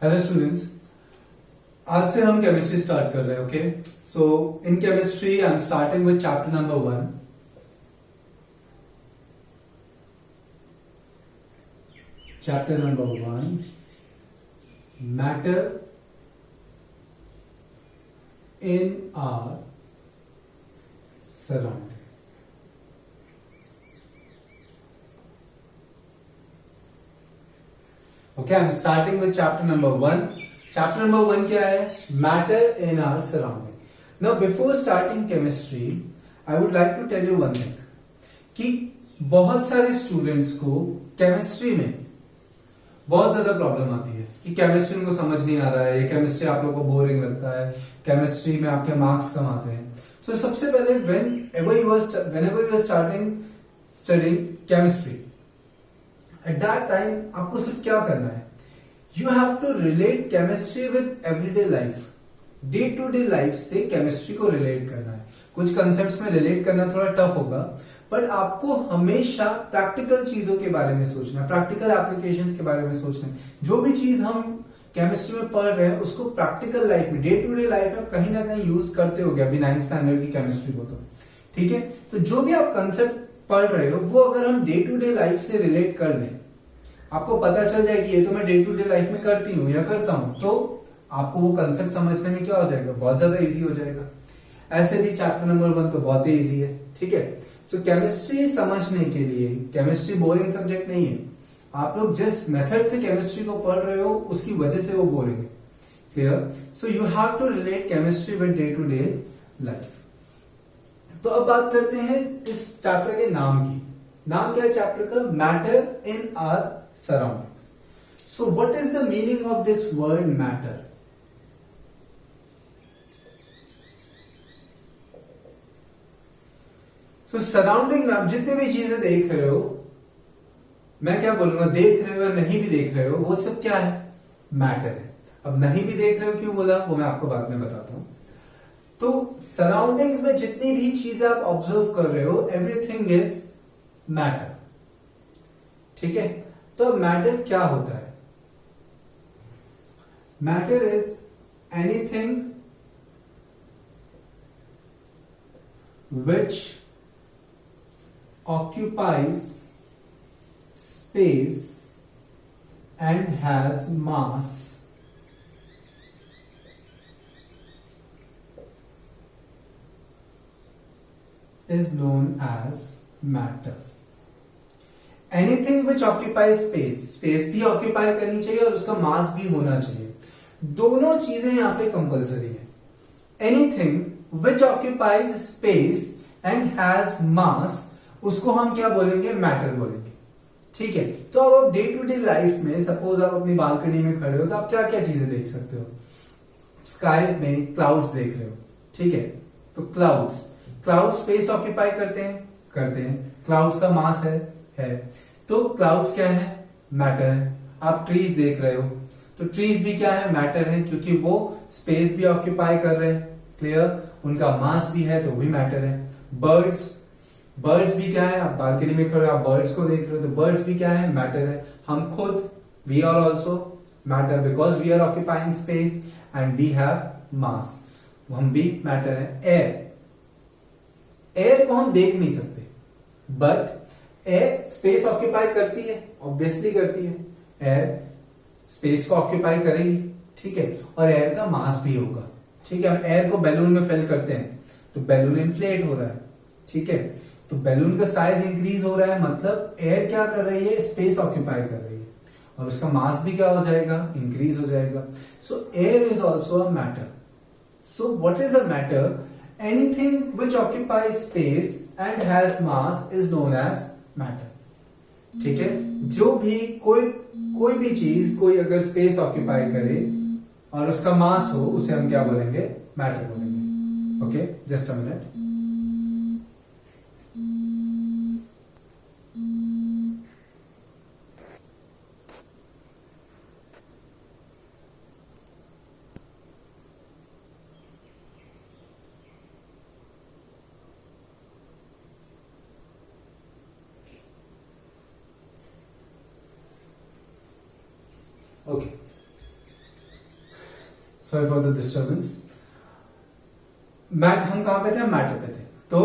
Hello students, आज से हम केमिस्ट्री स्टार्ट कर रहे हैं. Okay, so in chemistry I am starting with chapter number 1. Chapter number 1, matter in our surrounding. Okay, I'm starting with chapter number 1. Chapter number 1 क्या है? Matter in our surrounding. Now, before starting chemistry, I would like to tell you one thing. कि बहुत सारे students को chemistry में बहुत ज्यादा problem आती है कि केमिस्ट्री उनको समझ नहीं आ रहा है, ये केमिस्ट्री आप लोगों को बोरिंग लगता है, केमिस्ट्री में आपके मार्क्स कम आते हैं. सो सबसे पहले whenever you are starting studying chemistry, at that time आपको सिर्फ क्या करना है? You have to relate chemistry with everyday life. Day to day life से केमिस्ट्री को रिलेट करना है. कुछ कंसेप्ट्स में रिलेट करना थोड़ा टफ होगा, बट आपको हमेशा प्रैक्टिकल चीजों के बारे में सोचना है, प्रैक्टिकल एप्लीकेशंस के बारे में सोचना है. जो भी चीज हम केमिस्ट्री में पढ़ रहे हैं उसको प्रैक्टिकल लाइफ में, डे टू डे लाइफ में कहीं ना कहीं यूज करते हो गया अभी 9th स्टैंडर्ड की केमिस्ट्री को. तो ठीक है, तो जो भी आप कंसेप्ट पढ़ रहे हो वो अगर हम डे टू डे लाइफ से रिलेट कर लें, आपको पता चल जाए कि ये तो मैं डे टू डे लाइफ में करती हूँ या करता हूँ, तो आपको वो कंसेप्ट समझने में क्या हो जाएगा? बहुत ज्यादा इजी हो जाएगा. ऐसे भी चैप्टर नंबर 1 तो बहुत ही इजी है. ठीक है, सो केमिस्ट्री समझने के लिए, केमिस्ट्री बोरिंग सब्जेक्ट नहीं है. आप लोग जिस मेथड से केमिस्ट्री को पढ़ रहे हो उसकी वजह से वो बोरिंग है. Clear? So you have to relate chemistry with day to day life. तो अब बात करते हैं इस चैप्टर के नाम की. नाम क्या है चैप्टर का? Matter in our surroundings. So what is the meaning of this word matter? So surrounding में आप जितने भी चीजें देख रहे हो, मैं क्या बोलूंगा, देख रहे हो या नहीं भी देख रहे हो, वो सब क्या है? मैटर है. अब नहीं भी देख रहे हो क्यों बोला वो मैं आपको बाद में बताता हूं. तो सराउंडिंग्स में जितनी भी चीजें आप ऑब्जर्व कर रहे हो, एवरीथिंग इज मैटर. ठीक है, तो मैटर क्या होता है? Matter is anything which occupies space and has mass is known as matter. Anything which occupies space, space भी occupy करनी चाहिए और उसका mass भी होना चाहिए. दोनों चीजें यहां पे कंपलसरी है. Anything which occupies space and has mass, उसको हम क्या बोलेंगे? मैटर बोलेंगे. ठीक है, तो अब आप डे टू डे लाइफ में, सपोज आप अपनी बालकनी में खड़े हो तो आप क्या क्या चीजें देख सकते हो? स्काई में क्लाउड्स देख रहे हो. ठीक है, तो क्लाउड स्पेस ऑक्यूपाई करते हैं. क्लाउड्स का मास है. तो क्लाउड्स क्या है? मैटर है. आप ट्रीज देख रहे हो तो ट्रीज भी क्या है? मैटर है, क्योंकि वो स्पेस भी ऑक्यूपाई कर रहे हैं. क्लियर? उनका मास भी है तो भी मैटर है. बर्ड्स भी क्या है? आप बालकनी में खड़े आप बर्ड्स को देख रहे हो तो बर्ड्स भी क्या है? मैटर है. हम खुद, we are also matter because we are occupying space and we have mass. हम भी मैटर है. एयर को हम देख नहीं सकते, बट एयर स्पेस ऑक्यूपाई करती है, ऑब्वियसली करती है. एयर स्पेस को ऑक्यूपाई करेगी. ठीक है, और एयर का मास भी होगा. ठीक है, हम एयर को बैलून में फिल करते हैं तो बैलून इन्फ्लेट हो रहा है. ठीक है, तो बैलून का साइज इंक्रीज हो रहा है, मतलब एयर क्या कर रही है? स्पेस ऑक्यूपाई कर रही है और उसका मास भी क्या हो जाएगा? इंक्रीज हो जाएगा. So air is also a matter. So what is a matter? Anything which occupy space and has mass is known as matter. ठीक है, जो भी कोई भी चीज, कोई अगर स्पेस ऑक्यूपाई करे और उसका मास हो, उसे हम क्या बोलेंगे? मैटर बोलेंगे. Okay, just a minute. Okay, sorry for the disturbance. हम कहां पे थे? मैटर पे थे। तो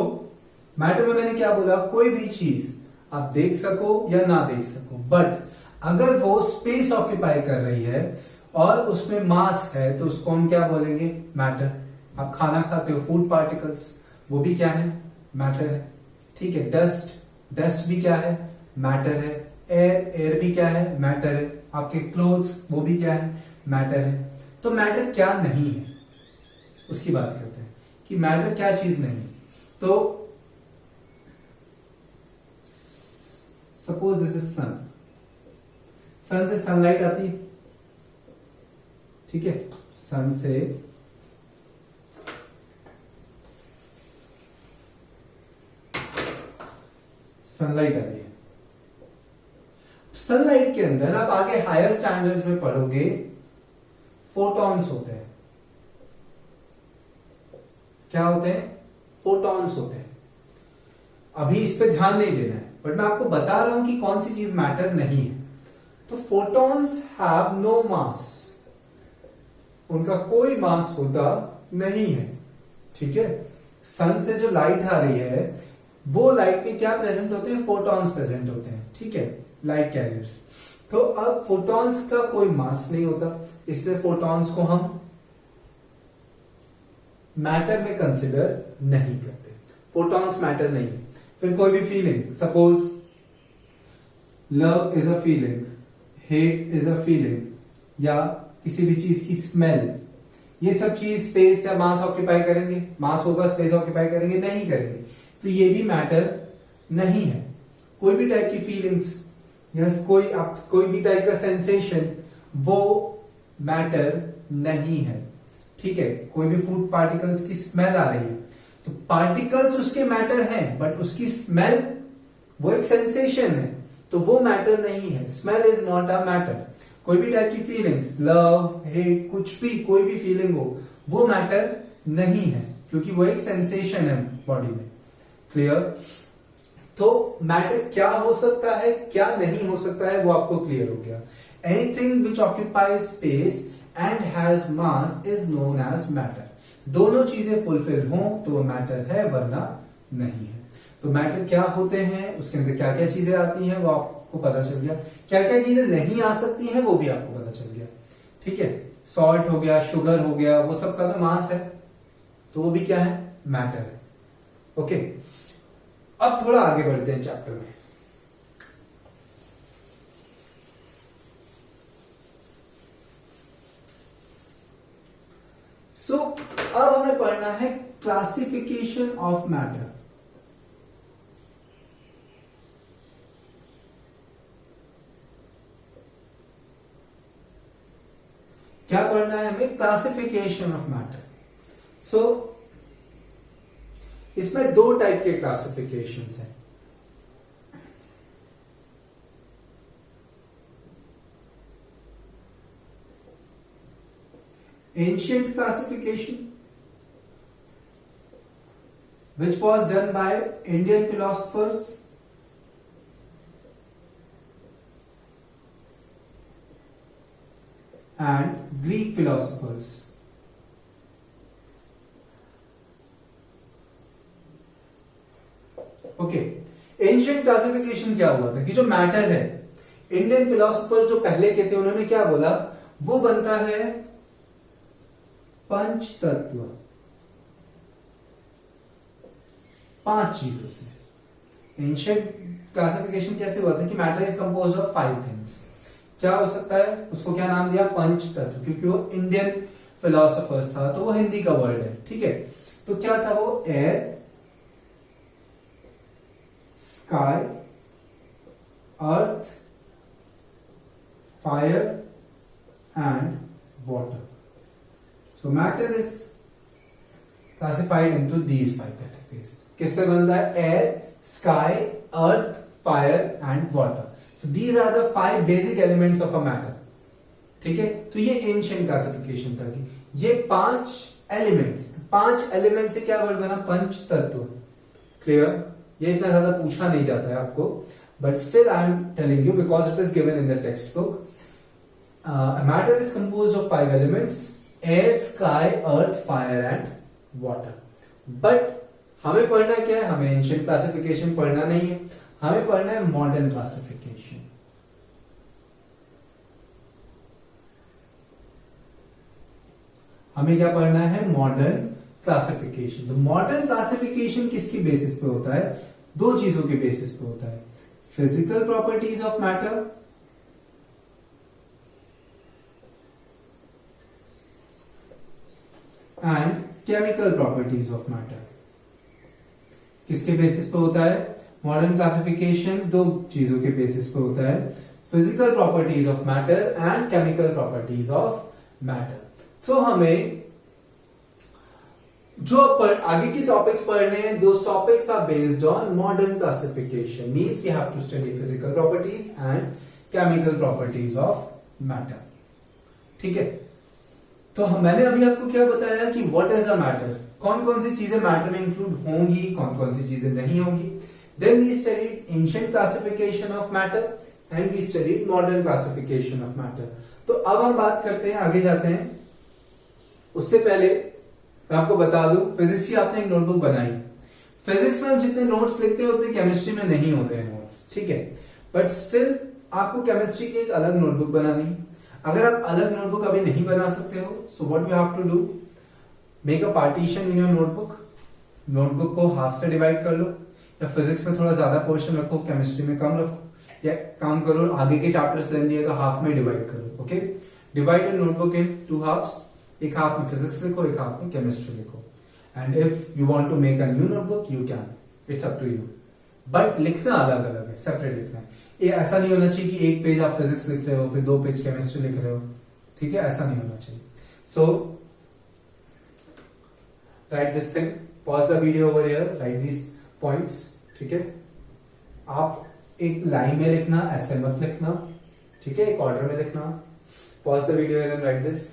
मैटर में मैंने क्या बोला, कोई भी चीज आप देख सको या ना देख सको, बट अगर वो स्पेस ऑक्यूपाई कर रही है और उसमें मास है तो उसको हम क्या बोलेंगे? मैटर। आप खाना खाते हो, फूड पार्टिकल्स, वो भी क्या है? मैटर है। ठीक है, डस्ट भी क्या है? मैटर है। एयर भी क्या है? मैटर है। आपके क्लोथ्स, वो भी क्या है? मैटर है। तो मैटर क्या नहीं है उसकी बात करते हैं कि मैटर क्या चीज नहीं है। तो सपोज दिस इज सन से सनलाइट आती है, ठीक है, सन से सनलाइट आ रही है। सनलाइट के अंदर आप आगे हायर स्टैंडर्ड्स में पढ़ोगे, फोटॉन्स होते हैं। क्या होते हैं? फोटॉन्स होते हैं। अभी इस पे ध्यान नहीं देना है, बट मैं आपको बता रहा हूं कि कौन सी चीज मैटर नहीं है। तो फोटॉन्स हैव नो मास, उनका कोई मास होता नहीं है। ठीक है, सन से जो लाइट आ रही है वो लाइट में क्या प्रेजेंट होते हैं? फोटॉन्स प्रेजेंट होते हैं। ठीक है, लाइट कैरियर्स। तो अब फोटॉन्स का कोई मास नहीं होता, इसलिए फोटॉन्स को हम मैटर में कंसिडर नहीं करते। फोटॉन्स मैटर नहीं है। फिर कोई भी feeling, suppose love is a feeling, hate is a feeling, या किसी भी चीज की स्मेल, ये सब चीज स्पेस या मास ऑक्यूपाई करेंगे? मास होगा, स्पेस ऑक्यूपाई करेंगे? नहीं करेंगे। तो ये भी मैटर नहीं है। कोई भी टाइप की फीलिंग्स या कोई भी टाइप का सेंसेशन, वो मैटर नहीं है। ठीक है, कोई भी फूड पार्टिकल्स की स्मेल आ रही है तो पार्टिकल्स उसके मैटर हैं, बट उसकी स्मेल वो एक सेंसेशन है, तो वो मैटर नहीं है। Smell is not a matter. कोई भी टाइप की फीलिंग्स, लव, हेट, कुछ भी, कोई भी फीलिंग हो, वो मैटर नहीं है, क्योंकि वो एक सेंसेशन है बॉडी में। क्लियर? तो मैटर क्या हो सकता है, क्या नहीं हो सकता है, वो आपको क्लियर हो गया। Anything which occupies space and has mass is known as matter. दोनों चीजें फुलफिल हो तो मैटर है, वरना नहीं है। तो मैटर क्या होते हैं, उसके अंदर क्या क्या चीजें आती हैं, वो आपको पता चल गया। क्या क्या चीजें नहीं आ सकती हैं, वो भी आपको पता चल गया। ठीक है, सॉल्ट हो गया, शुगर हो गया, वो सब का तो मास है, तो वो भी क्या है? मैटर है। ओके, अब थोड़ा आगे बढ़ते हैं चैप्टर में। सो अब हमें पढ़ना है क्लासिफिकेशन ऑफ मैटर। क्या पढ़ना है हमें? Classification of matter. सो इसमें दो टाइप के क्लासिफिकेशंस हैं। Ancient classification, which was done by Indian philosophers, and Greek philosophers. Okay, ancient classification क्या हुआ था कि जो मैटर है, इंडियन फिलोसोफर्स जो पहले के थे उन्होंने क्या बोला, वो बनता है पंच तत्व, 5 चीजों से। एंशिएंट क्लासिफिकेशन कैसे हुआ था कि matter is composed of 5 things. क्या हो सकता है? उसको क्या नाम दिया? पंच तत्व, क्योंकि वो इंडियन फिलोसोफर्स था तो वो हिंदी का वर्ड है। ठीक है, तो क्या था वो? Air, sky, earth, fire and water. So matter is classified into these 5 categories. किससे बनता है? Air, sky, earth, fire and water. So these are the 5 basic elements of a matter. ठीक है, तो ये ancient classification था कि ये 5 elements, 5 elements से क्या वर्ड बना? पंच तत्व। क्लियर? ये इतना ज्यादा पूछा नहीं जाता है आपको, but still I am telling you because it is given in the textbook. A matter is composed of 5 elements. Air, sky, earth, fire and water. But हमें पढ़ना क्या है, हमें एंशिएंट क्लासिफिकेशन पढ़ना नहीं है, हमें पढ़ना है मॉडर्न क्लासिफिकेशन। हमें क्या पढ़ना है, मॉडर्न क्लासिफिकेशन। तो मॉडर्न क्लासिफिकेशन किसकी बेसिस पे होता है, दो चीजों के बेसिस पे होता है, physical properties of matter and chemical properties of matter. किसके बेसिस पे होता है, मॉडर्न क्लासिफिकेशन दो चीजों के बेसिस पे होता है, physical properties of matter and chemical properties of matter. So हमें जो आगे की टॉपिक्स पढ़ने हैं, those topics are based on modern classification, means we have to study physical properties and chemical properties of matter. ठीक है, तो मैंने अभी आपको क्या बताया कि व्हाट इज अ मैटर, कौन कौन सी चीजें मैटर में इंक्लूड होंगी, कौन कौन सी चीजें नहीं होंगी। Then we studied ancient classification of matter and we studied modern classification of matter. तो अब हम बात करते हैं, आगे जाते हैं। उससे पहले मैं आपको बता दूं, फिजिक्स की आपने एक नोटबुक बनाई, फिजिक्स में हम जितने नोट्स लिखते हैं उतने केमिस्ट्री में नहीं होते हैं नोट्स, ठीक है, बट स्टिल आपको केमिस्ट्री की एक अलग नोटबुक बनानी है। अगर आप अलग नोटबुक अभी नहीं बना सकते हो, so what you have to do, make a partition in your notebook, notebook को हाफ से डिवाइड कर लो, या फिजिक्स में थोड़ा ज्यादा पोर्शन रखो, केमिस्ट्री में कम रखो, या काम करो आगे के चैप्टर्स लेंगे तो हाफ में डिवाइड करो। Okay, divide your notebook into halves, एक हाफ में फिजिक्स लिखो, एक हाफ में केमिस्ट्री लिखो, and if you want to make a new notebook you can, it's up to you, but लिखना अलग अलग है, सेपरेट लिखना है। ये ऐसा नहीं होना चाहिए कि एक पेज आप फिजिक्स लिख रहे हो फिर 2 पेज केमिस्ट्री लिख रहे हो, ठीक है, ऐसा नहीं होना चाहिए। So write this thing, pause the video over here, write this points, ठीक है। आप एक लाइन में लिखना, ऐसे मत लिखना, ठीक है, एक ऑर्डर में लिखना। Pause the video and right this.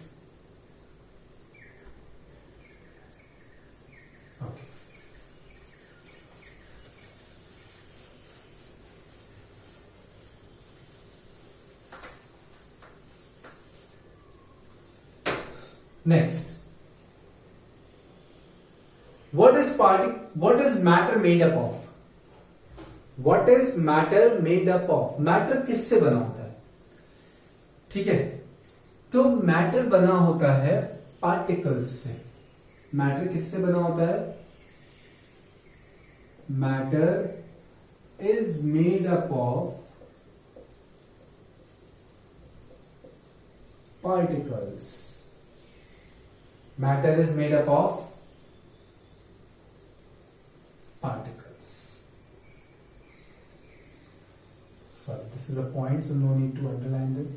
Next, what is matter made up of? What is matter made up of? Matter किससे बना होता है, ठीक है, तो मैटर बना होता है पार्टिकल्स से। मैटर किससे बना होता है, matter is made up of particles. Matter is made up of particles. Sorry, this is a point, so no need to underline this.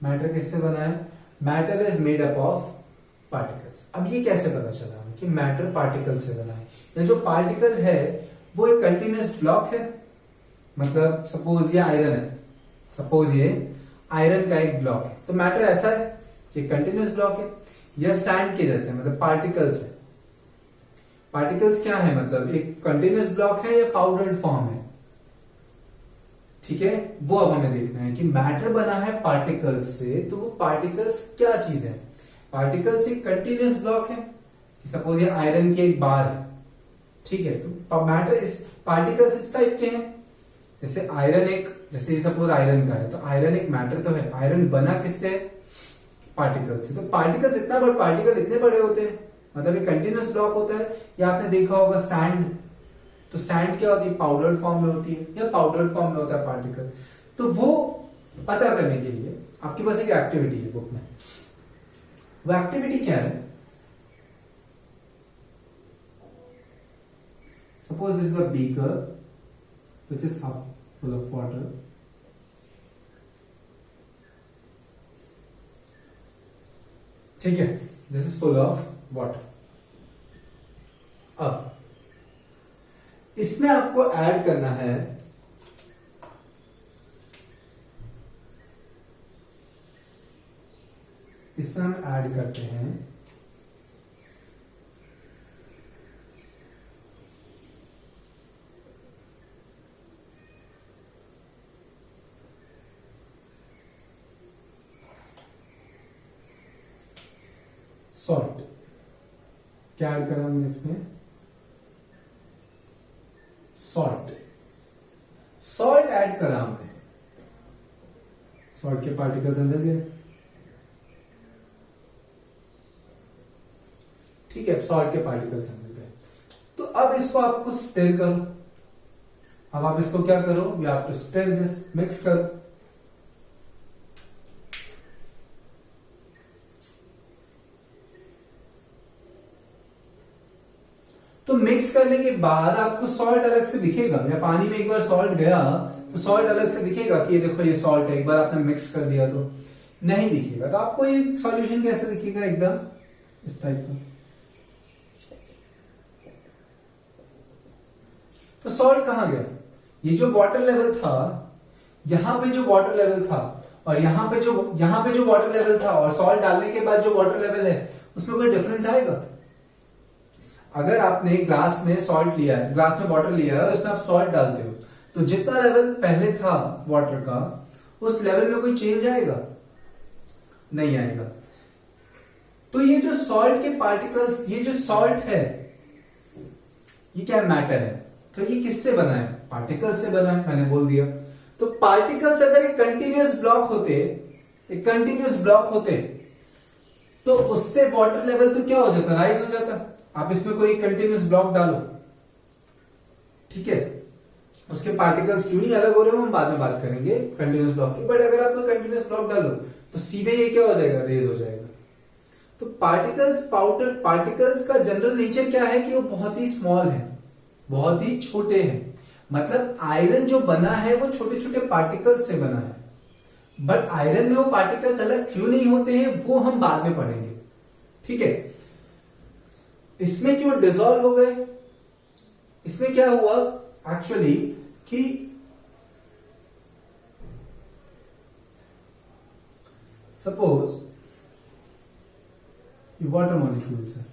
Matter किससे बना है, Matter is made up of particles. अब ये कैसे पता चला हमें कि मैटर पार्टिकल से बना है, या जो पार्टिकल है वो एक कंटिन्यूअस ब्लॉक है, मतलब सपोज ये आयरन है, सपोज ये आयरन का एक ब्लॉक है, तो मैटर ऐसा है कि कंटिन्यूअस ब्लॉक है, या सैंड के जैसे, मतलब पार्टिकल्स है। पार्टिकल्स क्या है, मतलब एक कंटिन्यूअस ब्लॉक है या पाउडर्ड फॉर्म है, ठीक है, वो अब हमें देखना है कि मैटर बना है पार्टिकल्स से, तो वो पार्टिकल्स क्या चीज है। पार्टिकल्स एक कंटिन्यूअस ब्लॉक है, सपोज ये आयरन की एक बार है, ठीक है, तो मैटर इस पार्टिकल्स इस टाइप के हैं, जैसे आयरन एक, जैसे ये सपोज आयरन का है, तो आयरन एक मैटर तो है, आयरन बना किससे, पार्टिकल से। तो पार्टिकल्स इतना बड़ा, पार्टिकल इतने बड़े होते हैं, मतलब एक कंटिन्यूअस ब्लॉक होता है। या आपने देखा होगा सैंड, तो सैंड क्या होती है, पाउडर्ड फॉर्म में होती है, या पाउडर्ड फॉर्म में होता है पार्टिकल। तो वो पता करने के लिए आपके पास एक एक्टिविटी है बुक में, वो एक्टिविटी क्या है, suppose this is a beaker which is half full of water, ठीक है, this is full of water. अब इसमें आपको ऐड करना है इसमें हम ऐड करते हैं सॉल्ट। क्या ऐड करा हमने इसमें? सॉल्ट। सॉल्ट ऐड करा हमने, सॉल्ट के पार्टिकल्स अंदर गए। ठीक है, सॉल्ट के पार्टिकल्स अंदर गए। तो अब इसको आपको स्टिर करो। अब आप इसको क्या करो? You have to stir this, mix करो। तो मिक्स करने के बाद आपको सॉल्ट अलग से दिखेगा, या पानी में एक बार सॉल्ट गया तो सॉल्ट अलग से दिखेगा कि ये देखो ये सॉल्ट है। एक बार आपने मिक्स कर दिया तो नहीं दिखेगा। तो आपको ये सॉल्यूशन कैसे दिखेगा? एकदम इस टाइप का। तो सॉल्ट कहां गया? ये जो वाटर लेवल था, यहां पे जो वाटर लेवल था और यहां पे जो वाटर लेवल था, और सॉल्ट डालने के बाद जो वाटर लेवल है उसमें कोई डिफरेंस आएगा? अगर आपने ग्लास में सॉल्ट लिया है, ग्लास में वाटर लिया है और उसमें आप सॉल्ट डालते हो, तो जितना लेवल पहले था वाटर का, उस लेवल में कोई चेंज आएगा? नहीं आएगा। तो ये जो सॉल्ट के पार्टिकल्स, ये जो सॉल्ट है, ये क्या मैटर है? तो ये किससे बना है? पार्टिकल्स से बना है, मैंने बोल दिया। तो पार्टिकल्स अगर एक कंटिन्यूअस ब्लॉक होते तो उससे वाटर लेवल तो क्या हो जाता? राइज हो जाता। आप इसमें कोई कंटिन्यूअस ब्लॉक डालो, ठीक है, उसके पार्टिकल्स क्यों नहीं अलग हो रहे हो हम बाद में बात करेंगे कंटिन्यूअस ब्लॉक की, बट अगर आप कोई कंटिन्यूअस ब्लॉक डालो तो सीधे ये क्या हो जाएगा? रेज हो जाएगा। तो पार्टिकल्स का जनरल नेचर क्या है कि वो बहुत ही स्मॉल है, बहुत ही छोटे हैं। मतलब आयरन जो बना है वो छोटे छोटे पार्टिकल्स से बना है, बट आयरन में वो पार्टिकल्स अलग क्यों नहीं होते हैं वो हम बाद में पढ़ेंगे, ठीक है। इसमें क्यों डिसॉल्व हो गए? इसमें क्या हुआ एक्चुअली कि सपोज ये वाटर मॉलिक्यूल्स है,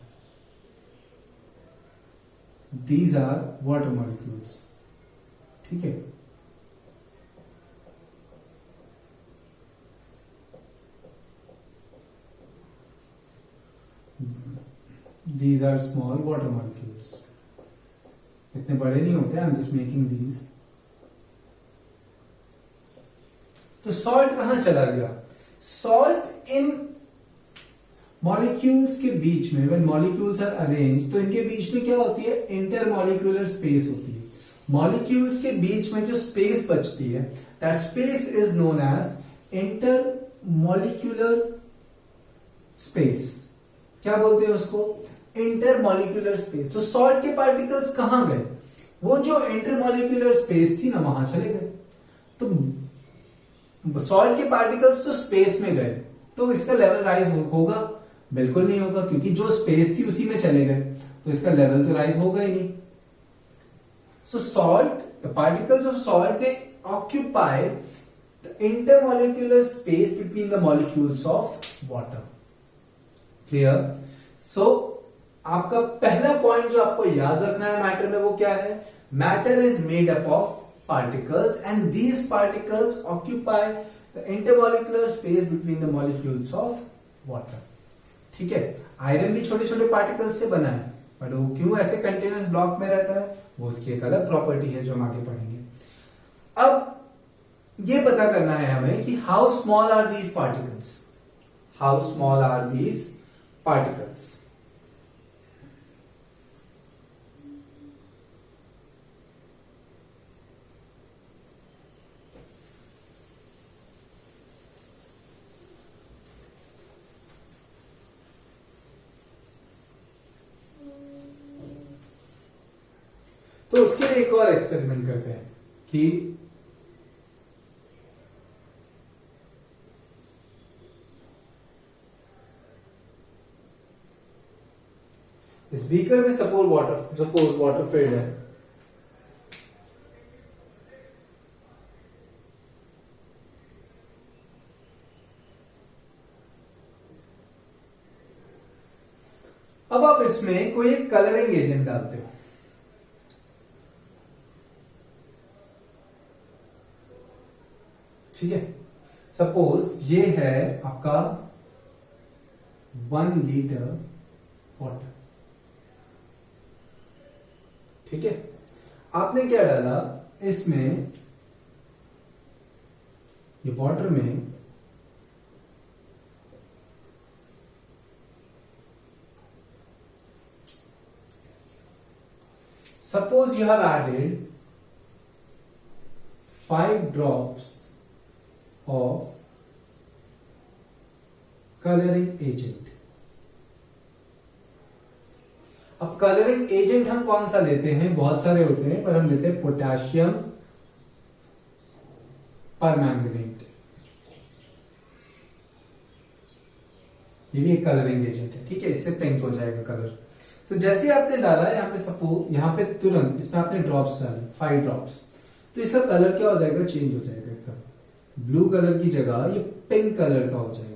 दीज आर वाटर मॉलिक्यूल्स, ठीक है। These are small water molecules. इतने बड़े नहीं होते, I'm just making these. तो सॉल्ट कहां चला गया? सॉल्ट इन मॉलिक्यूल्स के बीच में, when molecules are arranged, तो इनके बीच में क्या होती है? इंटरमॉलिक्यूलर स्पेस होती है। मॉलिक्यूल्स के बीच में जो स्पेस बचती है, that space is known as intermolecular space. क्या बोलते हैं उसको? Intermolecular space. तो सॉल्ट के पार्टिकल्स कहां गए? वो जो इंटरमॉलिक्यूलर स्पेस थी ना, वहां चले गए। तो सॉल्ट के पार्टिकल्स तो स्पेस में गए, तो इसका लेवल राइज होगा? बिल्कुल नहीं होगा, क्योंकि जो स्पेस थी उसी में चले गए, तो इसका लेवल तो राइज होगा ही नहीं। So salt, the particles of salt, they occupy the intermolecular space between the molecules of water. Clear? So आपका पहला पॉइंट जो आपको याद रखना है मैटर में, वो क्या है? Matter is made up of particles and these particles occupy the intermolecular space between the molecules of water, ठीक है। आयरन भी छोटे छोटे पार्टिकल्स से बना है, बट वो क्यों ऐसे कंटिन्यूअस ब्लॉक में रहता है, वो उसकी एक अलग प्रॉपर्टी है जो हम आगे पढ़ेंगे। अब ये पता करना है हमें कि how small are these particles, how small are these particles. तो उसके लिए एक और एक्सपेरिमेंट करते हैं कि इस बीकर में सपोज वाटर फिल्ड है, अब आप इसमें कोई एक कलरिंग एजेंट डालते हो, ठीक है। सपोज ये है आपका 1 लीटर वाटर। ठीक है, आपने क्या डाला इसमें, ये वाटर में suppose you have added 5 drops of colouring agent. अब कलरिंग एजेंट हम कौन सा लेते हैं, बहुत सारे होते हैं, पर हम लेते हैं पोटेशियम परमैंगनेट। ये भी एक कलरिंग एजेंट है। ठीक है, इससे पिंक हो जाएगा कलर। तो जैसे आपने डाला यहाँ पे, सपोज यहाँ पे तुरंत इसमें आपने ड्रॉप्स डाले 5 ड्रॉप्स, तो इसका कलर क्या हो जाएगा, चेंज हो जाएगा एकदम। ब्लू कलर की जगह ये पिंक कलर का हो जाएगा।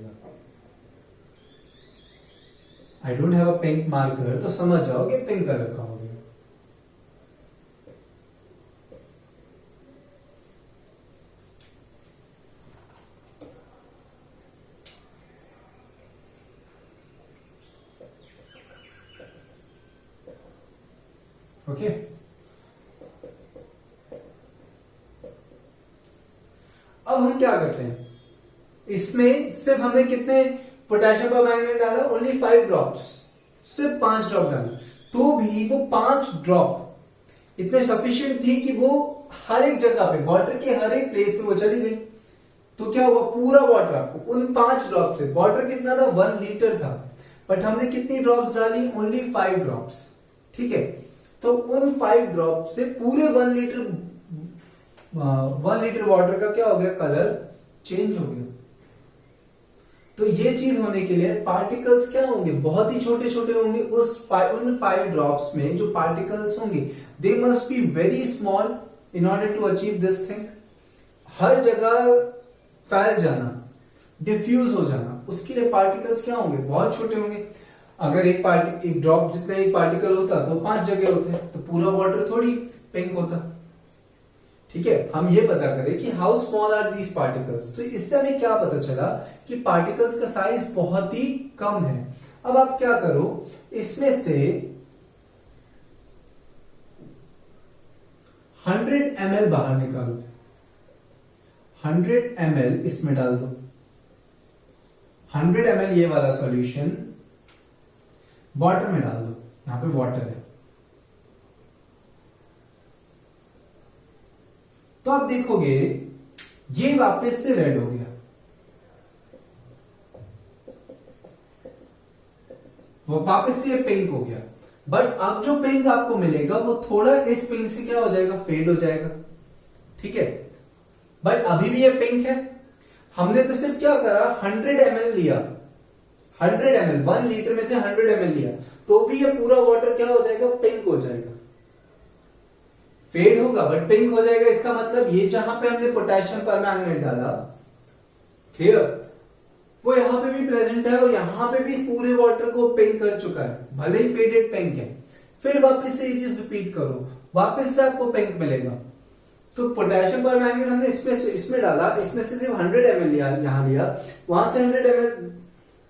I don't have a pink marker, तो समझ जाओ कि पिंक कलर का हो गया। ओके, अब हम क्या करते हैं, इसमें सिर्फ हमने कितने पोटेशियम परमैंगनेट डाला, ओनली 5 ड्रॉप्स, सिर्फ 5 ड्रॉप डाले, तो भी वो 5 ड्रॉप इतने सफिशिएंट थी कि वो हर एक जगह पे, वाटर के हर एक प्लेस पे वो चली गई। तो क्या हुआ, पूरा वाटर आपको उन 5 ड्रॉप से, वाटर कितना था, 1 लीटर था, बट हमने कितनी ड्रॉप्स डाली, ओनली 5 ड्रॉप्स। ठीक है, तो उन 5 ड्रॉप से पूरे 1 लीटर वाटर का क्या हो गया, कलर चेंज हो गया। तो ये चीज होने के लिए पार्टिकल्स क्या होंगे, बहुत ही छोटे छोटे होंगे। उन 5 ड्रॉप्स में जो पार्टिकल्स होंगे, they must be very small in order to achieve this thing. हर जगह फैल जाना, डिफ्यूज हो जाना, उसके लिए पार्टिकल्स क्या होंगे, बहुत छोटे होंगे। अगर एक ड्रॉप जितना एक पार्टिकल होता तो 5 जगह होते, तो पूरा वाटर थोड़ी पिंक होता। ठीक है, हम ये पता करें कि how small are these particles. तो इससे हमें क्या पता चला कि पार्टिकल्स का साइज बहुत ही कम है। अब आप क्या करो, इसमें से 100 ml बाहर निकालो, 100 ml इसमें डाल दो। 100 ml ये वाला सॉल्यूशन वाटर में डाल दो, यहां पे वाटर है। तो आप देखोगे ये वापस से रेड हो गया, वो वापस से ये पिंक हो गया। बट अब जो पिंक आपको मिलेगा वो थोड़ा इस पिंक से क्या हो जाएगा, फेड हो जाएगा। ठीक है, बट अभी भी ये पिंक है। हमने तो सिर्फ क्या करा, 100 ml लिया, 100 ml 1 लीटर में से 100 ml लिया, तो भी ये पूरा वाटर क्या हो जाएगा, पिंक हो जाएगा। फेड होगा बट पिंक हो जाएगा। इसका मतलब ये जहां पे हमने पोटेशियम परमैंगनेट डाला, क्लियर, वो यहां पे भी प्रेजेंट है और यहां पे भी पूरे वाटर को पिंक कर चुका है, भले ही फेडेड पिंक है। फिर वापस से ये चीज रिपीट करो, वापस से आपको पिंक मिलेगा। तो पोटेशियम परमैंगनेट हमने इसमें डाला, इसमें से सिर्फ 100 ml लिया, यहां लिया, वहां से 100 ml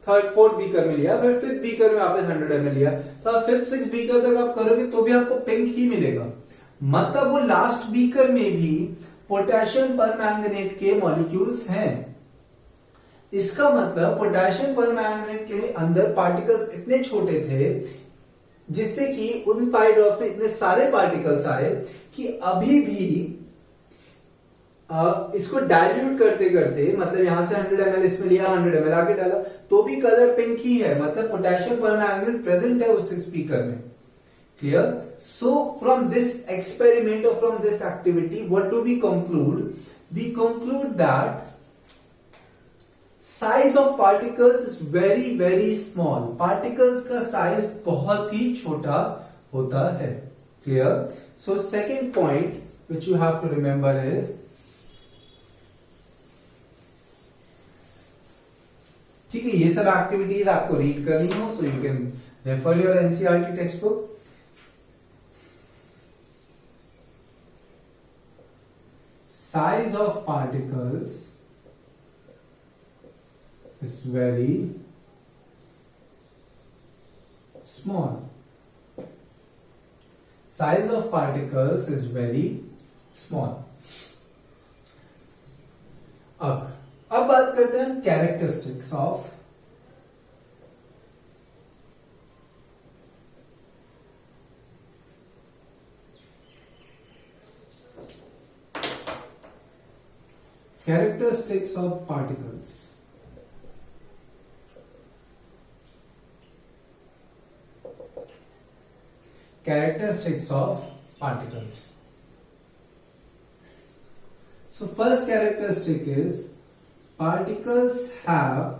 थर्ड 4th बीकर में लिया, फिर 5th बीकर में वापस 100 ml लिया। तो आप 5th 6th बीकर तक आप करोगे तो भी आपको पिंक ही मिलेगा। मतलब वो लास्ट बीकर में भी पोटेशियम परमैंगनेट के मॉलिक्यूल्स हैं। इसका मतलब पोटेशियम परमैंगनेट के अंदर पार्टिकल्स इतने छोटे थे जिससे कि उन 5 ड्रॉप में इतने सारे पार्टिकल्स आए कि अभी भी इसको डाइल्यूट करते करते, मतलब यहां से 100 ml इसमें लिया, 100 ml आगे डाला, तो भी कलर पिंक ही है। मतलब पोटेशियम परमैंगनेट प्रेजेंट है उस स्पीकर में। Clear? So from this experiment or from this activity, what do we conclude? We conclude that size of particles is very very small. Particles का size बहुत ही छोटा होता है। Clear? So second point which you have to remember is, ठीक है, ये सब activities आपको रीड करनी हो, so you can refer your NCERT textbook. Size of particles is very small. Size of particles is very small. अब बात करते हैं characteristics of particles. Characteristics of particles. So first characteristic is particles have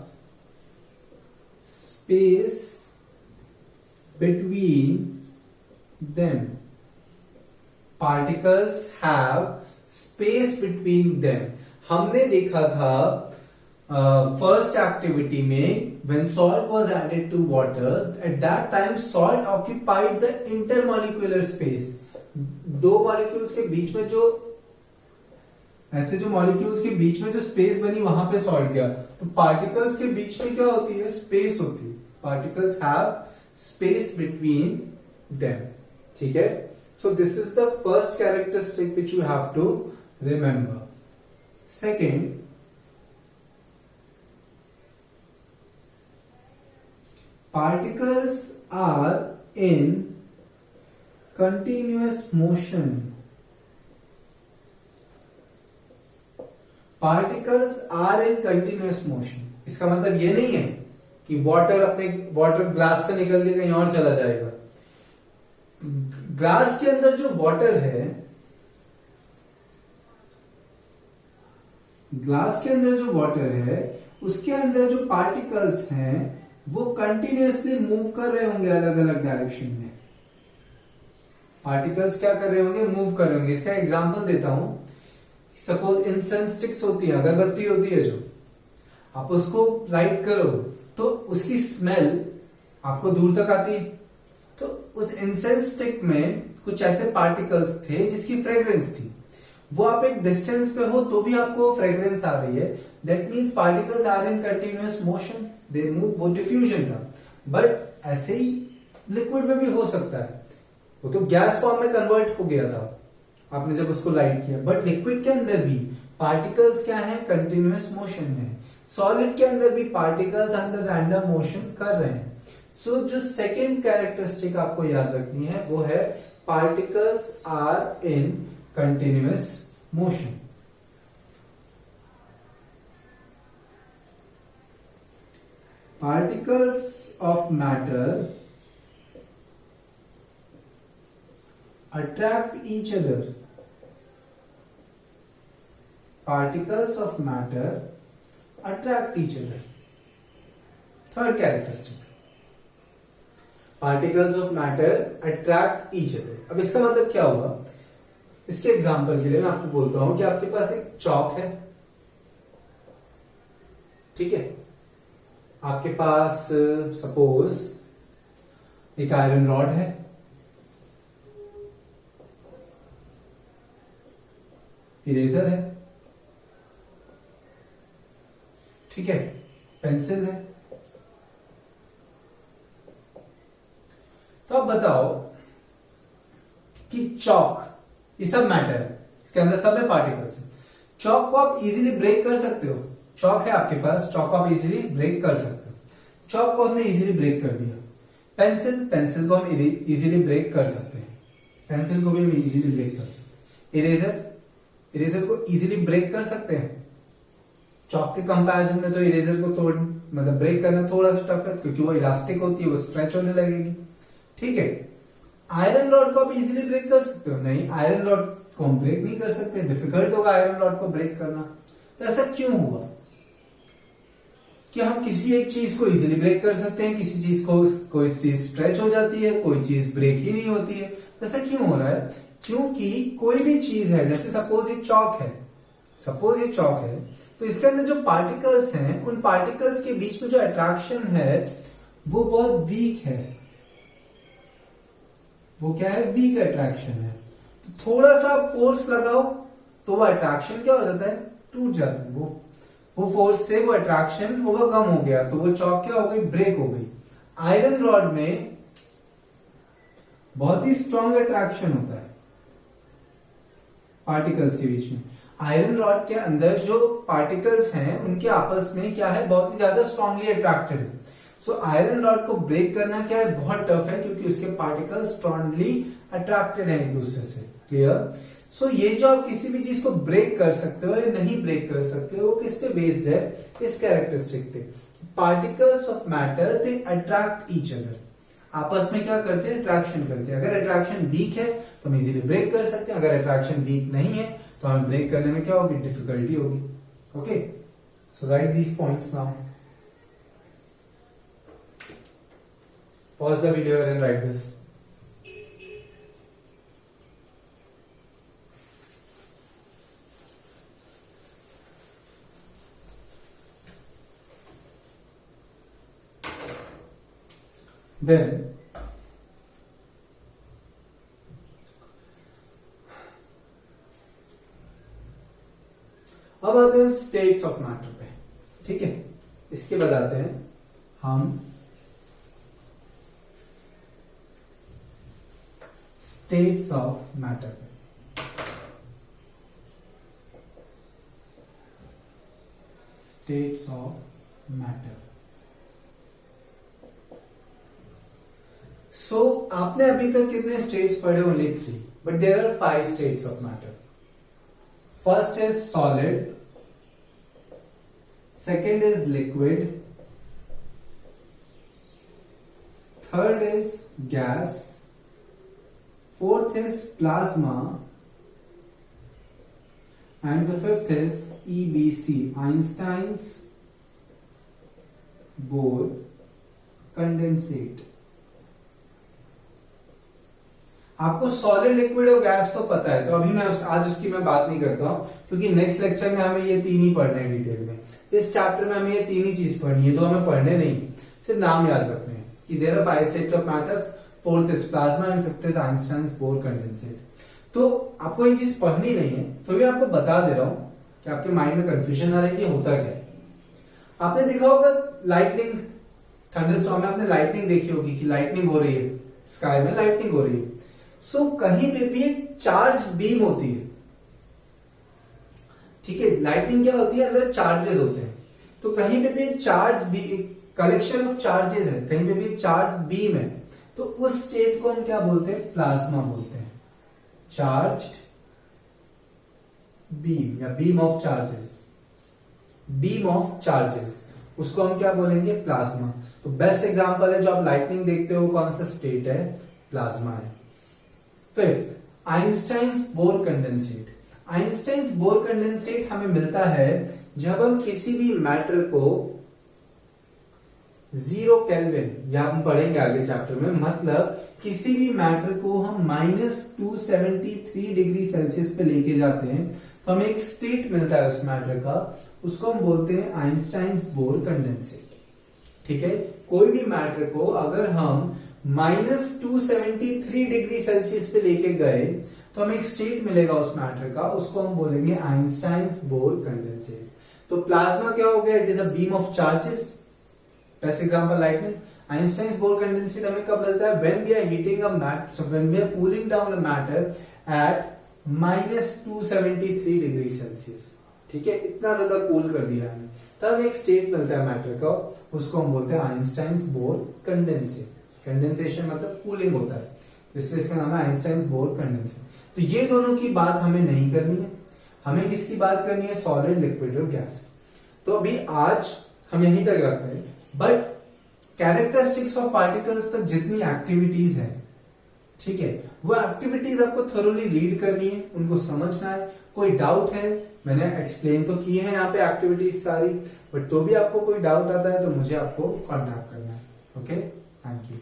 space between them. Particles have space between them. हमने देखा था first activity में when salt was added to water, at that time salt occupied the intermolecular space. दो molecules के बीच में जो ऐसे जो मॉलिक्यूल्स के बीच में जो स्पेस बनी वहां पे सॉल्ट गया, तो पार्टिकल्स के बीच में क्या होती है? स्पेस होती है. Particles have space between them. ठीक है. So this is the first characteristic which you have to remember. Second, particles are in continuous motion. Particles are in continuous motion. इसका मतलब ये नहीं है कि वाटर ग्लास से निकल के कहीं और चला जाएगा. ग्लास के अंदर जो वाटर है, ग्लास के अंदर जो वाटर है, उसके अंदर जो पार्टिकल्स हैं वो कंटिन्यूअसली मूव कर रहे होंगे अलग अलग डायरेक्शन में. पार्टिकल्स क्या कर रहे होंगे? मूव कर रहे होंगे. इसका एग्जांपल देता हूं. सपोज इंसेंस स्टिक्स होती है, अगरबत्ती होती है, जो आप उसको लाइट करो तो उसकी स्मेल आपको दूर तक आती है. तो उस इंसेंस स्टिक में कुछ ऐसे पार्टिकल्स थे जिसकी फ्रेग्रेंस थी. वो आप एक डिस्टेंस पे हो तो भी आपको फ्रेग्रेंस आ रही है. That means particles are in continuous motion. They move. वो डिफ्यूजन था. बट ऐसे ही लिक्विड में भी हो सकता है. वो तो गैस फॉर्म में कन्वर्ट हो गया था आपने जब उसको लाइट किया. बट लिक्विड के अंदर भी पार्टिकल्स क्या है? कंटिन्यूअस मोशन में है. सॉलिड के अंदर भी पार्टिकल्स अंदर रैंडम मोशन कर रहे हैं. सो जो सेकेंड कैरेक्टरिस्टिक आपको याद रखनी है वो है particles are in continuous motion. Particles of matter attract each other. Particles of matter attract each other. Third characteristic. Particles of matter attract each other. अब इसका मतलब क्या हुआ? इसके एग्जांपल के लिए मैं आपको बोलता हूं कि आपके पास एक चौक है. ठीक है. आपके पास सपोज एक आयरन रॉड है. इरेजर है. ठीक है. पेंसिल है. तो अब बताओ कि चौक, ये सब मैटर है, इसके अंदर सब में पार्टिकल्स है. चौक को आप इजीली ब्रेक कर सकते हो. चौक है आपके पास, चौक को आप इजीली ब्रेक कर सकते हो. चौक को हमने इजीली ब्रेक कर दिया. पेंसिल को हम इजीली ब्रेक कर सकते हैं. पेंसिल को भी हम इजीली ब्रेक कर सकते हैं. इरेजर को इजीली ब्रेक कर सकते हैं. चौक के कंपैरिजन में तो इरेजर को तोड़ मतलब ब्रेक करना थोड़ा सा टफ है, क्योंकि वो इलास्टिक होती है, वो स्ट्रेच होने लगेगी. ठीक है. आयरन रॉड को आप इजीली ब्रेक कर सकते हो? नहीं, आयरन रॉड को हम ब्रेक नहीं कर सकते. डिफिकल्ट होगा आयरन रॉड को ब्रेक करना. तो ऐसा क्यों हुआ कि हम किसी एक चीज को इजीली ब्रेक कर सकते हैं, किसी चीज को कोई चीज स्ट्रेच हो जाती है, कोई चीज ब्रेक ही नहीं होती है? ऐसा क्यों हो रहा है? क्योंकि कोई भी चीज है, जैसे सपोज ये चौक है, तो इसके अंदर जो पार्टिकल्स हैं, उन पार्टिकल्स के बीच में जो अट्रैक्शन है वो बहुत वीक है. वो क्या है? वीक अट्रैक्शन है. तो थोड़ा सा फोर्स लगाओ तो वो अट्रैक्शन क्या हो जाता है? टूट जाता है. वो फोर्स से वो अट्रैक्शन कम हो गया, तो वो चौक क्या हो गई? ब्रेक हो गई. आयरन रॉड में बहुत ही स्ट्रॉन्ग अट्रैक्शन होता है पार्टिकल्स के बीच में। आयरन रॉड के अंदर जो पार्टिकल्स हैं उनके आपस में क्या है, बहुत ही ज्यादा स्ट्रांगली अट्रैक्टेड है। सो आयरन रॉड को ब्रेक करना क्या है, बहुत टफ है, क्योंकि उसके पार्टिकल्स स्ट्रांगली अट्रैक्टेड है एक दूसरे से। क्लियर? सो ये जो आप किसी भी चीज को ब्रेक कर सकते हो या नहीं ब्रेक कर सकते हो, वो किस पे बेस्ड है, इस कैरेक्टरिस्टिक पे। Particles of matter they attract each other, आपस में क्या करते हैं, अट्रैक्शन करते हैं। अगर अट्रैक्शन वीक है तो हम इजीली ब्रेक कर सकते हैं, अगर अट्रैक्शन वीक नहीं है तो हमें ब्रेक करने में क्या होगी, डिफिकल्टी होगी। Okay, so right these points now, pause the video and write this. Then अब आते हैं स्टेट्स ऑफ मैटर पे। ठीक है, इसके बाद आते हैं हम स्टेट्स ऑफ मैटर पे। States of matter. सो आपने अभी तक कितने स्टेट्स पढ़े, only 3, but there are 5 states of matter. First is solid, second is liquid, third is gas, fourth is plasma, and the fifth is EBC, Einstein's Bohr condensate। आपको solid, liquid और gas तो पता है, तो अभी मैं आज उसकी मैं बात नहीं करता हूं, क्योंकि नेक्स्ट लेक्चर में हमें ये 3 ही पढ़ने हैं डिटेल में। इस चैप्टर में हमें ये 3 ही चीज पढ़नी है, तो हमें पढ़ने नहीं, सिर्फ नाम याद रखने हैं कि there are 5 states of matter, fourth is plasma and fifth is Einstein's Bose condensate. तो आपको ये चीज पढ़नी नहीं है, तो भी आपको बता दे रहा हूं कि आपके माइंड में कंफ्यूजन आ रहा है कि होता क्या है। आपने देखा होगा लाइटनिंग, थंडरस्टॉर्म में आपने लाइटनिंग देखी होगी कि लाइटनिंग हो रही है, स्काई में लाइटनिंग हो रही है। सो कहीं पे भी एक चार्ज बीम होती है। ठीक है, लाइटनिंग क्या होती है, अंदर चार्जेस होते हैं, तो कहीं पे भी चार्ज भी, कलेक्शन ऑफ चार्जेस है, कहीं पे भी चार्ज बीम है, तो उस स्टेट को हम क्या बोलते हैं, प्लाज्मा बोलते हैं। चार्ज्ड बीम या beam of charges, beam of charges, उसको हम क्या बोलेंगे, प्लाज्मा। तो बेस्ट एग्जांपल है जो आप लाइटनिंग देखते हो, कौन सा स्टेट है, प्लाज्मा है। Fifth, Einstein's Bose condensate. Einstein's Bose condensate हमें मिलता है जब हम किसी भी मैटर को 0 केल्विन, या हम पढ़ेंगे आगे चैप्टर में, मतलब किसी भी मैटर को हम -273 डिग्री सेल्सियस पे लेके जाते हैं, तो हमें एक स्टेट मिलता है उस मैटर का, उसको हम बोलते हैं आइंस्टाइन्स बोर कंडेंसेट। ठीक है, कोई भी मैटर को अगर हम -273 डिग्री सेल्सियस पे लेके गए तो हमें एक स्टेट मिलेगा उस मैटर का, उसको हम बोलेंगे आइंस्टाइन्स बोर कंडेंसेट। तो प्लाज्मा क्या हो गया, it is a beam of charges, best example lightning. Einstein's Bose condensate हमें कब मिलता है, when we are heating a matter, so when we are cooling down a matter at -273 degree Celsius. ठीक है, इतना ज्यादा कूल कर दिया हमने, तब एक स्टेट मिलता है मैटर का, उसको हम बोलते हैं आइंस्टाइन्स बोर कंडेंसेट। कंडेंसेशन मतलब कूलिंग होता है, इसलिए इसका नाम है आइंस्टाइन्स बोर कंडेंसेट। तो ये दोनों की बात हमें नहीं करनी है, हमें किसकी बात करनी है, सॉलिड, लिक्विड और गैस। तो अभी आज हम यहीं तक रख रहे हैं, बट कैरेक्टरिस्टिक्स ऑफ पार्टिकल्स तक जितनी एक्टिविटीज हैं, ठीक है, वो एक्टिविटीज आपको थोरोली रीड करनी है, उनको समझना है। कोई डाउट है, मैंने एक्सप्लेन तो किए हैं यहाँ पे एक्टिविटीज सारी, बट तो भी आपको कोई डाउट आता है तो मुझे आपको कॉन्टैक्ट करना है। Okay, thank you.